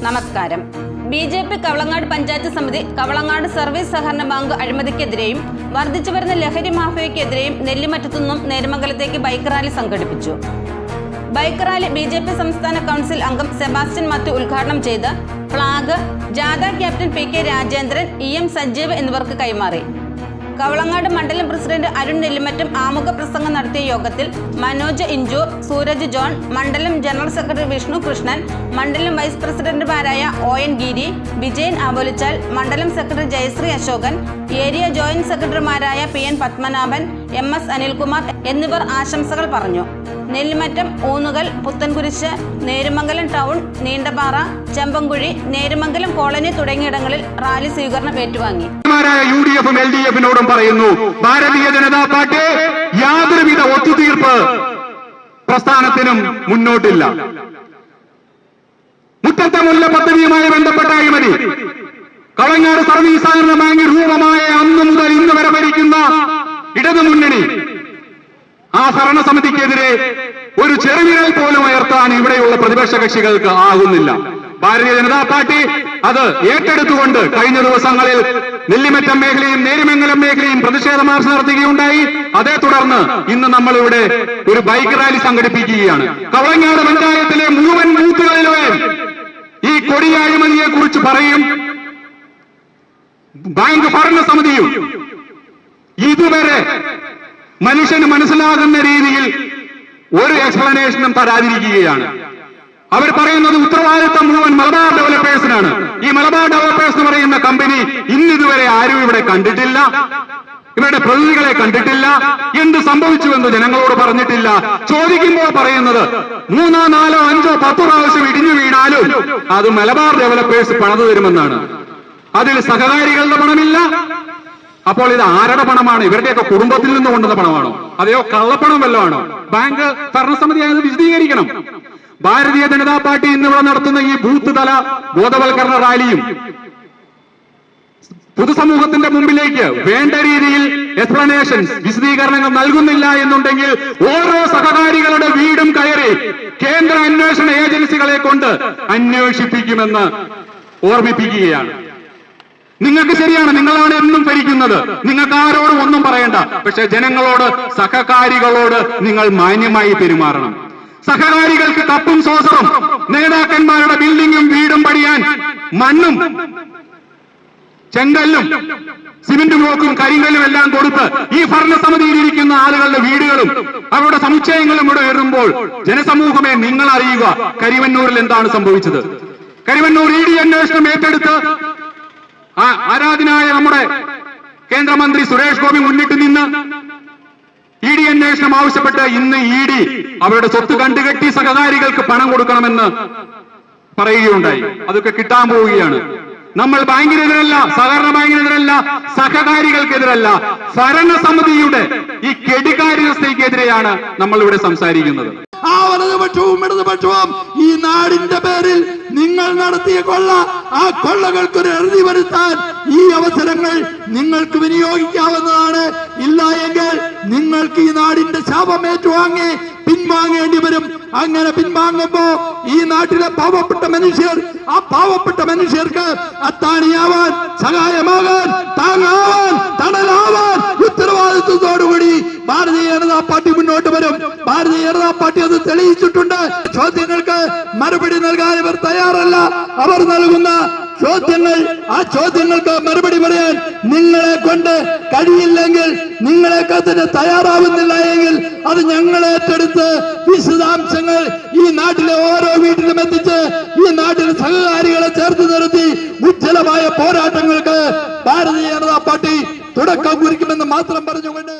നമസ്കാരം. ബി.ജെ.പി കവളങ്ങാട് പഞ്ചായത്ത് സമിതി കവളങ്ങാട് സർവീസ് സഹകരണ ബാങ്ക് അഴിമതിക്കെതിരെയും വർദ്ധിച്ചു വരുന്ന ലഹരി മാഫിയയ്ക്കെതിരെയും നെല്ലിമറ്റത്തുനിന്നും നേര്യമംഗലത്തേക്ക് ബൈക്ക് റാലി സംഘടിപ്പിച്ചു. ബൈക്ക് റാലി ബി.ജെ.പി സംസ്ഥാന കൗൺസിൽ അംഗം സെബാസ്റ്റ്യൻ മാത്യു ഉദ്ഘാടനം ചെയ്ത് ഫ്ളാഗ് ജാഥ ക്യാപ്റ്റൻ പി.കെ. രാജേന്ദ്രൻ, ഇ.എം. സജീവ് എന്നിവർക്ക് കൈമാറി. കവളങ്ങാട് മണ്ഡലം പ്രസിഡന്റ് അരുൺ നെല്ലിമറ്റം ആമുഖ പ്രസംഗം നടത്തിയ യോഗത്തിൽ മനോജ് ഇഞ്ചൂർ, സൂരജ് ജോൺ, മണ്ഡലം ജനറൽ സെക്രട്ടറി വിഷ്ണു കൃഷ്ണൻ, മണ്ഡലം വൈസ് പ്രസിഡന്റുമാരായ ഒ.എൻ. ഗിരി, വിജയൻ ആവോലിച്ചാൽ, മണ്ഡലം secretary Jayasree Asokan, area joint സെക്രട്ടറിമാരായ പി.എൻ. പത്മനാഭൻ, എം.എസ്. അനിൽകുമാർ എന്നിവർ ആശംസകൾ പറഞ്ഞു. നെല്ലിമറ്റം, ഊന്നുകൽ, പുത്തൻകുരിശ്, നേര്യമംഗലം ടൗൺ, നീണ്ടപാറ, ചെമ്പൻകുഴി, നേര്യമംഗലം കോളനി തുടങ്ങിയിടങ്ങളിൽ റാലി സ്വീകരണം ഏറ്റുവാങ്ങി. യുഡിഎഫും എൽഡിഎഫിനോടും പറയുന്നു, ഭാരതീയ ജനതാ പാർട്ടി യാതൊരുവിധ ഒത്തുതീർപ്പ് പ്രസ്ഥാനത്തിനും മുന്നോട്ടില്ല. മുറ്റത്തെ മുല്ല പദ്ധതിയുമായി ബന്ധപ്പെട്ട അഴിമതി, കവളങ്ങാട് സർവീസ് സഹകരണ ബാങ്ക് രൂപമായ അന്നു മുതൽ ഇന്ന് വരെ ഭരിക്കുന്ന ഇടതുമുന്നണി ആ ഭരണസമിതിക്കെതിരെ ഒരു ചെറുവിരൽ പോലും ഉയർത്താൻ ഇവിടെയുള്ള പ്രതിപക്ഷ കക്ഷികൾക്ക് ആകുന്നില്ല. ഭാരതീയ ജനതാ പാർട്ടി അത് ഏറ്റെടുത്തുകൊണ്ട് കഴിഞ്ഞ ദിവസങ്ങളിൽ നെല്ലിമറ്റം മേഖലയും നേര്യമംഗലം മേഖലയും പ്രതിഷേധ മാർച്ച് നടത്തുകയുണ്ടായി. അതേ തുടർന്ന് ഇന്ന് നമ്മളിവിടെ ഒരു ബൈക്ക് റാലി സംഘടിപ്പിക്കുകയാണ്. കവളങ്ങാട് പഞ്ചായത്തിലെ മുഴുവൻ ബൂത്തുകളിലും ഈ കൊടിയ അഴിമതിയെ കുറിച്ച് പറയും. ബാങ്ക് ഭരണസമിതിയും ഇതുവരെ മനുഷ്യന് മനസ്സിലാകുന്ന രീതിയിൽ ഒരു എക്സ്പ്ലനേഷനും തരാതിരിക്കുകയാണ്. അവർ പറയുന്നത് ഉത്തരവാദിത്തം മുഴുവൻ മലബാർ ഡെവലപ്പേഴ്സിനാണ്. ഈ മലബാർ ഡെവലപ്പേഴ്സ് എന്ന് പറയുന്ന കമ്പനി ഇന്നിതുവരെ ആരും ഇവിടെ കണ്ടിട്ടില്ല, ഇവരുടെ പ്രതിനിധികളെ കണ്ടിട്ടില്ല, എന്ത് സംഭവിച്ചുവെന്ന് ജനങ്ങളോട് പറഞ്ഞിട്ടില്ല. ചോദിക്കുമ്പോൾ പറയുന്നത് 3, 4, 5, 10 പ്രാവശ്യം ഇടിഞ്ഞു വീണാലും അത് മലബാർ ഡെവലപ്പേഴ്സ് പണിതു തരുമെന്നാണ്. അതിൽ സഹകാരികളുടെ പണമില്ല. അപ്പോൾ ഇത് ആരുടെ പണമാണ്? ഇവരുടെയൊക്കെ കുടുംബത്തിൽ നിന്ന് കൊണ്ടുവന്ന പണമാണോ, അതെയോ കള്ളപ്പണം വല്ലതാണോ? ബാങ്ക് ഭരണസമിതി അത് വിശദീകരിക്കണം. ഭാരതീയ ജനതാ പാർട്ടി ഇന്നിവിടെ നടത്തുന്ന ഈ ബൂത്ത് തല ബോധവൽക്കരണ റാലിയും പൊതുസമൂഹത്തിന്റെ മുമ്പിലേക്ക് വേണ്ട രീതിയിൽ എക്സ്പ്ലനേഷൻസ്, വിശദീകരണങ്ങൾ നൽകുന്നില്ല എന്നുണ്ടെങ്കിൽ ഓരോ സഹകാരികളുടെ വീടും കയറി കേന്ദ്ര അന്വേഷണ ഏജൻസികളെ കൊണ്ട് അന്വേഷിപ്പിക്കുമെന്ന് ഓർമ്മിപ്പിക്കുകയാണ്. നിങ്ങൾക്ക് ശരിയാണ്, നിങ്ങളാണ് എന്നും ഭരിക്കുന്നത്, നിങ്ങൾക്ക് ആരോടും ഒന്നും പറയണ്ട. പക്ഷെ ജനങ്ങളോട്, സഹകാരികളോട് നിങ്ങൾ മാന്യമായി പെരുമാറണം. സഹകാരികൾക്ക് കപ്പും സോസറും, നേതാക്കന്മാരുടെ ബിൽഡിങ്ങും വീടും പണിയാൻ മണ്ണും ചെങ്കല്ലും സിമന്റ് ബ്ലോക്കും കരിങ്കല്ലും എല്ലാം കൊടുത്ത് ഈ ഭരണസമിതിയിലിരിക്കുന്ന ആളുകളുടെ വീടുകളും അവരുടെ സമുച്ചയങ്ങളും ഇവിടെ വരുമ്പോൾ ജനസമൂഹമേ നിങ്ങൾ അറിയുക കരിവന്നൂരിൽ എന്താണ് സംഭവിച്ചത്. കരിവന്നൂർ ഇ.ഡി. അന്വേഷണം ഏറ്റെടുത്ത് ആരാധനായ നമ്മുടെ കേന്ദ്രമന്ത്രി സുരേഷ് ഗോപി മുന്നിട്ട് നിന്ന് ഇ.ഡി. അന്വേഷണം ആവശ്യപ്പെട്ട് ഇന്ന് ഇ.ഡി. അവരുടെ സ്വത്ത് കണ്ടുകെട്ടി സഹകാരികൾക്ക് പണം കൊടുക്കണമെന്ന് പറയുകയുണ്ടായി. അതൊക്കെ കിട്ടാൻ പോവുകയാണ്. നമ്മൾ ബാങ്കിനെതിരല്ല, സഹകരണ ബാങ്കിനെതിരല്ല, സഹകാരികൾക്കെതിരല്ല, ഭരണസമിതിയുടെ ഈ കെടുകാര്യസ്ഥയ്ക്കെതിരെയാണ് നമ്മൾ ഇവിടെ സംസാരിക്കുന്നത്. ആ വലതുപക്ഷവും ഇടതുപക്ഷവും ഈ നാടിന്റെ പേരിൽ നിങ്ങൾ നടത്തിയ കൊള്ള, ആ കൊള്ളകൾക്കൊരു അറുതി വരുത്താൻ ഈ അവസരങ്ങൾ നിങ്ങൾക്ക് വിനിയോഗിക്കാവുന്നതാണ്. ഇല്ല എങ്കിൽ നിങ്ങൾക്ക് ഈ നാടിന്റെ ശാപം ഏറ്റുവാങ്ങി പിൻവാങ്ങേണ്ടി വരും. അങ്ങനെ പിൻവാങ്ങുമ്പോ ഈ നാട്ടിലെ പാവപ്പെട്ട മനുഷ്യർ, ആ പാവപ്പെട്ട മനുഷ്യർക്ക് അത്താണിയാവാൻ, സഹായമാകാൻ, താങ്ങാവാൻ, തണലാവാൻ ഉത്തരവാദിത്വത്തോടുകൂടി ഭാരതീയ ജനതാ പാർട്ടി മുന്നോട്ട് വരും. ഭാരതീയ ജനതാ പാർട്ടി അത് തെളിയിച്ചിട്ടുണ്ട്. ചോദ്യങ്ങൾക്ക് മറുപടി നൽകാൻ ഇവർ തയ്യാറല്ല. അവർ നൽകുന്ന ചോദ്യങ്ങൾ, ആ ചോദ്യങ്ങൾക്ക് മറുപടി പറയാൻ നിങ്ങളെ കൊണ്ട് കഴിയില്ലെങ്കിൽ, നിങ്ങളെ അതിന് തയ്യാറാവുന്നില്ല എങ്കിൽ അത് ഞങ്ങൾ ഏറ്റെടുത്ത് വിശദാംശങ്ങൾ ഈ നാട്ടിലെ ഓരോ വീട്ടിലും എത്തിച്ച് ഈ നാട്ടിലെ സഹകാരികളെ ചേർത്ത് നിർത്തി ഉജ്ജ്വലമായ പോരാട്ടങ്ങൾക്ക് ഭാരതീയ ജനതാ പാർട്ടി തുടക്കം കുറിക്കുമെന്ന് മാത്രം പറഞ്ഞുകൊണ്ട്